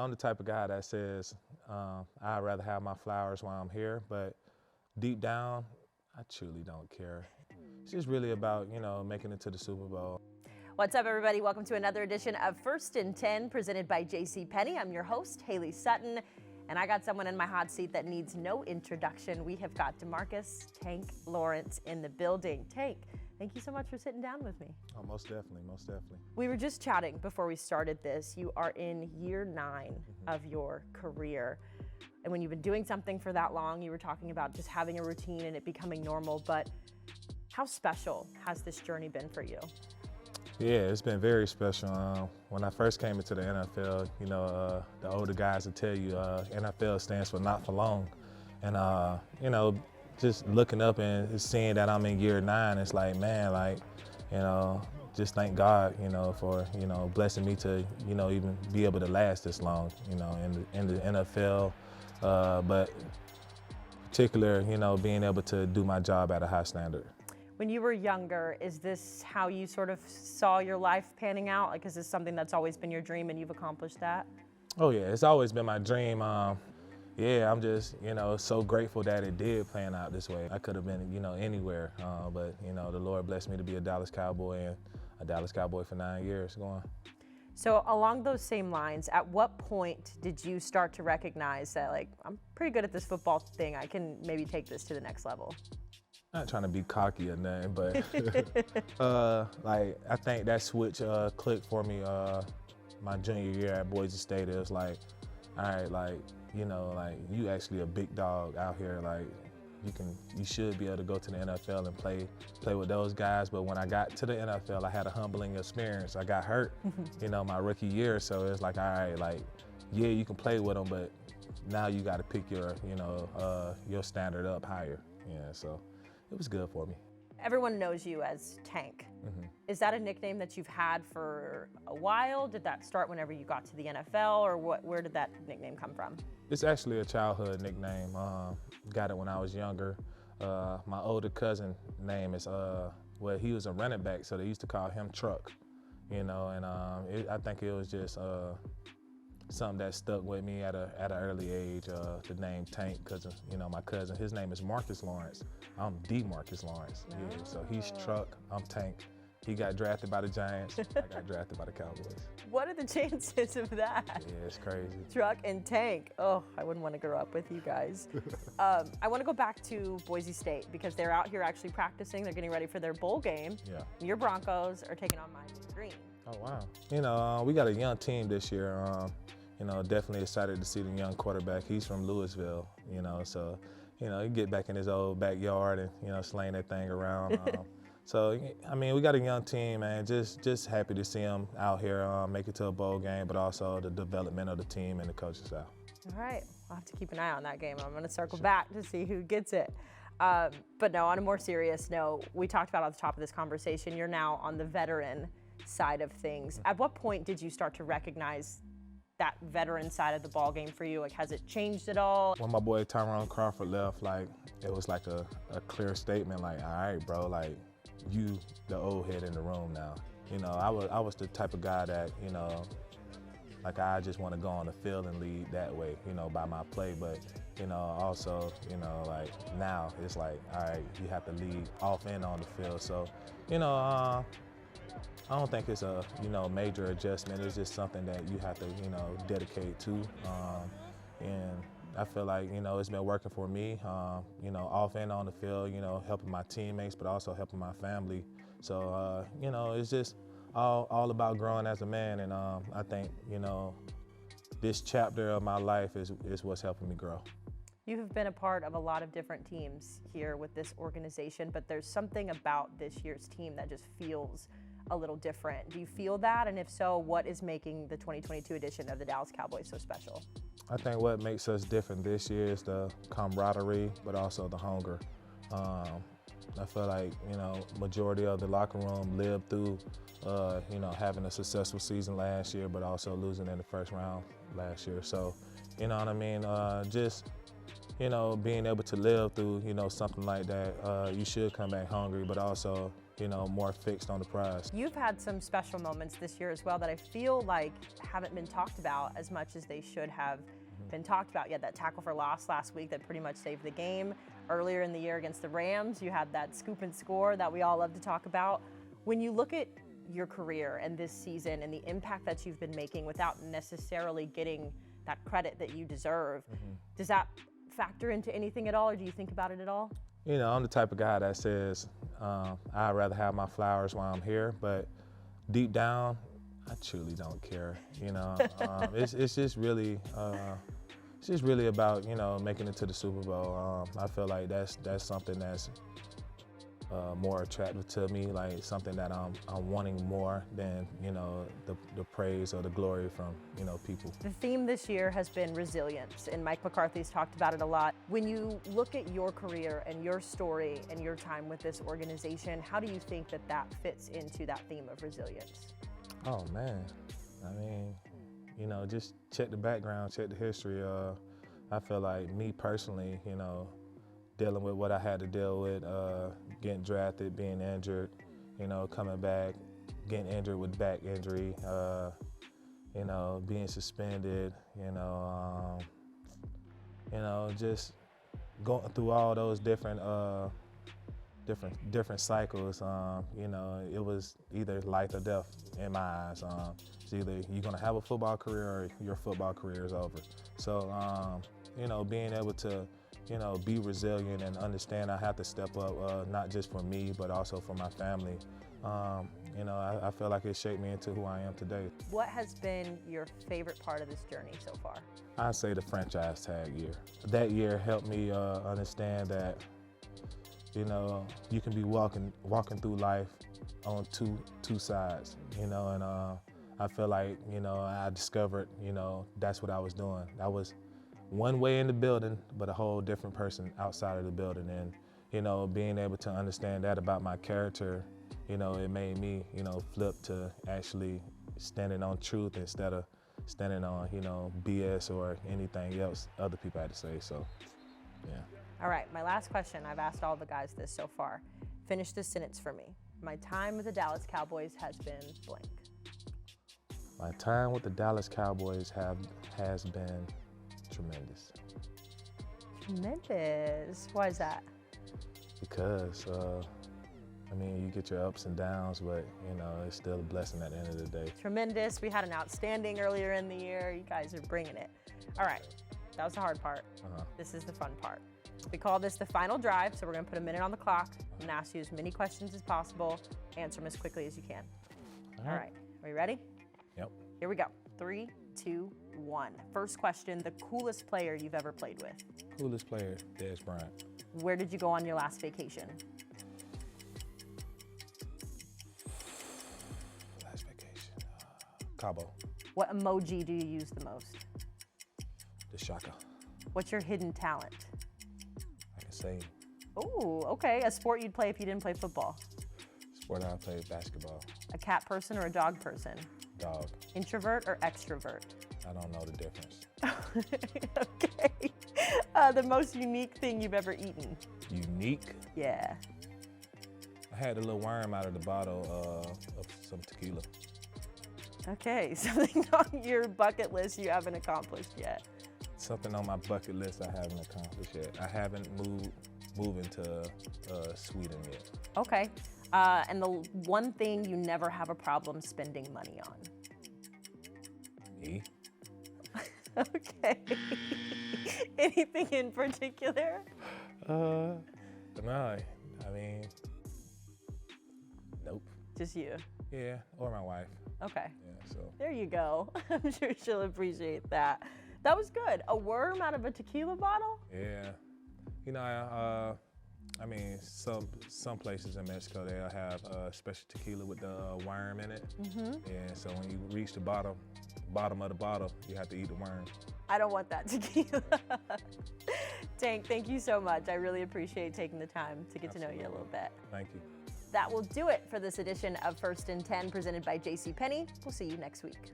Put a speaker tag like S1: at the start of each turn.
S1: I'm the type of guy that says I'd rather have my flowers while I'm here, but deep down, I truly don't care. It's just really about, making it to the Super Bowl.
S2: What's up, everybody? Welcome to another edition of First and 10 presented by JCPenney. I'm your host, Hailey Sutton, and I got someone in my hot seat that needs no introduction. We have got DeMarcus "Tank" Lawrence in the building. Tank, thank you so much for sitting down with me.
S1: Oh, most definitely, most definitely.
S2: We were just chatting before we started this. You are in year 9 of your career. And when you've been doing something for that long, you were talking about just having a routine and it becoming normal. But how special has this journey been for you?
S1: Yeah, it's been very special. When I first came into the NFL, the older guys will tell you NFL stands for not for long. And, just looking up and seeing that I'm in year 9, it's like, man, just thank God, for, blessing me to, even be able to last this long, in the NFL. But particular, being able to do my job at a high standard.
S2: When you were younger, is this how you sort of saw your life panning out? Like, is this something that's always been your dream and you've accomplished that?
S1: Oh yeah, it's always been my dream. Yeah, I'm just, so grateful that it did plan out this way. I could have been, anywhere, but, the Lord blessed me to be a Dallas Cowboy and a Dallas Cowboy for 9 years going.
S2: So along those same lines, at what point did you start to recognize that, like, I'm pretty good at this football thing, I can maybe take this to the next level?
S1: Not trying to be cocky or nothing, but I think that switch clicked for me my junior year at Boise State. It was like, all right, you actually a big dog out here. Like, you should be able to go to the NFL and play with those guys. But when I got to the NFL, I had a humbling experience. I got hurt, my rookie year. So it's like, all right, yeah, you can play with them, but now you got to pick your standard up higher. Yeah, so it was good for me.
S2: Everyone knows you as Tank. Is that a nickname that you've had for a while? Did that start whenever you got to the NFL, or where did that nickname come from?
S1: It's actually a childhood nickname. Got it when I was younger. My older cousin name is, he was a running back, so they used to call him Truck, and I think it was just something that stuck with me at an early age, the name Tank, because my cousin, his name is DeMarcus Lawrence. I'm DeMarcus Lawrence. Oh. Yeah, so he's Truck, I'm Tank. He got drafted by the Giants, I got drafted by the Cowboys.
S2: What are the chances of that?
S1: Yeah, it's crazy.
S2: Truck and Tank. Oh, I wouldn't want to grow up with you guys. I want to go back to Boise State because they're out here actually practicing. They're getting ready for their bowl game. Yeah. Your Broncos are taking on Miami Green.
S1: Oh, wow. We got a young team this year. Definitely excited to see the young quarterback. He's from Louisville, so, he get back in his old backyard and, slaying that thing around. So, we got a young team, man. Just happy to see them out here make it to a bowl game, but also the development of the team and the coaching staff.
S2: All right. I'll have to keep an eye on that game. I'm going to circle back to see who gets it. But no, on a more serious note, we talked about at the top of this conversation, you're now on the veteran side of things. At what point did you start to recognize that veteran side of the ball game for you? Like, has it changed at all?
S1: When my boy Tyrone Crawford left, it was like a clear statement, like, all right, bro, like, you the old head in the room now. I was the type of guy that, I just want to go on the field and lead that way, by my play. But, also, now it's like, all right, you have to lead off and on the field. So, I don't think it's a, major adjustment. It's just something that you have to, dedicate to. And I feel like, it's been working for me, off and on the field, helping my teammates, but also helping my family. So, it's just all about growing as a man. And I think, this chapter of my life is what's helping me grow.
S2: You have been a part of a lot of different teams here with this organization, but there's something about this year's team that just feels a little different. Do you feel that? And if so, what is making the 2022 edition of the Dallas Cowboys so special?
S1: I think what makes us different this year is the camaraderie, but also the hunger. I feel like, majority of the locker room lived through, having a successful season last year, but also losing in the first round last year. So, you know what I mean? Being able to live through, something like that, you should come back hungry, but also, more fixed on the prize.
S2: You've had some special moments this year as well that I feel like haven't been talked about as much as they should have been talked about. You had that tackle for loss last week that pretty much saved the game. Earlier in the year against the Rams, you had that scoop and score that we all love to talk about. When you look at your career and this season and the impact that you've been making without necessarily getting that credit that you deserve, does that factor into anything at all, or do you think about it at all?
S1: I'm the type of guy that says I'd rather have my flowers while I'm here, but deep down, I truly don't care. It's just really about making it to the Super Bowl. I feel like that's something that's more attractive to me, like something that I'm wanting more than the praise or the glory from people.
S2: The theme this year has been resilience, and Mike McCarthy's talked about it a lot. When you look at your career and your story and your time with this organization, how do you think that fits into that theme of resilience?
S1: Oh man, I mean, just check the background, check the history. I feel like me personally, dealing with what I had to deal with, getting drafted, being injured, coming back, getting injured with back injury, being suspended, just going through all those different cycles. It was either life or death in my eyes. It's either you're gonna have a football career or your football career is over. So, being able to be resilient and understand I have to step up, not just for me, but also for my family. I feel like it shaped me into who I am today.
S2: What has been your favorite part of this journey so far?
S1: I'd say the franchise tag year. That year helped me understand that, you can be walking through life on two sides, and I feel like, I discovered, that's what I was doing. I was one way in the building, but a whole different person outside of the building. And, being able to understand that about my character, it made me, flip to actually standing on truth instead of standing on, BS or anything else other people had to say. So, yeah.
S2: All right, my last question. I've asked all the guys this so far. Finish this sentence for me. My time with the Dallas Cowboys has been blank.
S1: My time with the Dallas Cowboys has been tremendous.
S2: Tremendous. Why is that?
S1: Because, you get your ups and downs, but, it's still a blessing at the end of the day.
S2: Tremendous. We had an outstanding earlier in the year. You guys are bringing it. All right, that was the hard part. This is the fun part. We call this the final drive, so we're going to put a minute on the clock. I'm going to ask you as many questions as possible. Answer them as quickly as you can. All right. Are you ready?
S1: Yep.
S2: Here we go. 3, 2, 1. First question, the coolest player you've ever played with?
S1: Coolest player, Dez Bryant.
S2: Where did you go on your last vacation?
S1: Last vacation, Cabo.
S2: What emoji do you use the most?
S1: The Shaka.
S2: What's your hidden talent?
S1: I can sing.
S2: Ooh, okay. A sport you'd play if you didn't play football?
S1: Sport I play basketball.
S2: A cat person or a dog person?
S1: Dog.
S2: Introvert or extrovert?
S1: I don't know the difference.
S2: Okay. The most unique thing you've ever eaten?
S1: Unique?
S2: Yeah.
S1: I had a little worm out of the bottle of some tequila.
S2: Okay, something on your bucket list you haven't accomplished yet.
S1: Something on my bucket list I haven't accomplished yet. I haven't moved to Sweden yet.
S2: Okay. And the one thing you never have a problem spending money on?
S1: Me?
S2: Okay. Anything in particular?
S1: No. Nope.
S2: Just you?
S1: Yeah, or my wife.
S2: Okay.
S1: Yeah, so.
S2: There you go. I'm sure she'll appreciate that. That was good. A worm out of a tequila bottle?
S1: Yeah. Some places in Mexico, they'll have special tequila with the worm in it. And so when you reach the bottom of the bottle, you have to eat the worm.
S2: I don't want that tequila. Tank, thank you so much. I really appreciate taking the time to get to know you a little bit.
S1: Thank you.
S2: That will do it for this edition of First and 10 presented by JCPenney. We'll see you next week.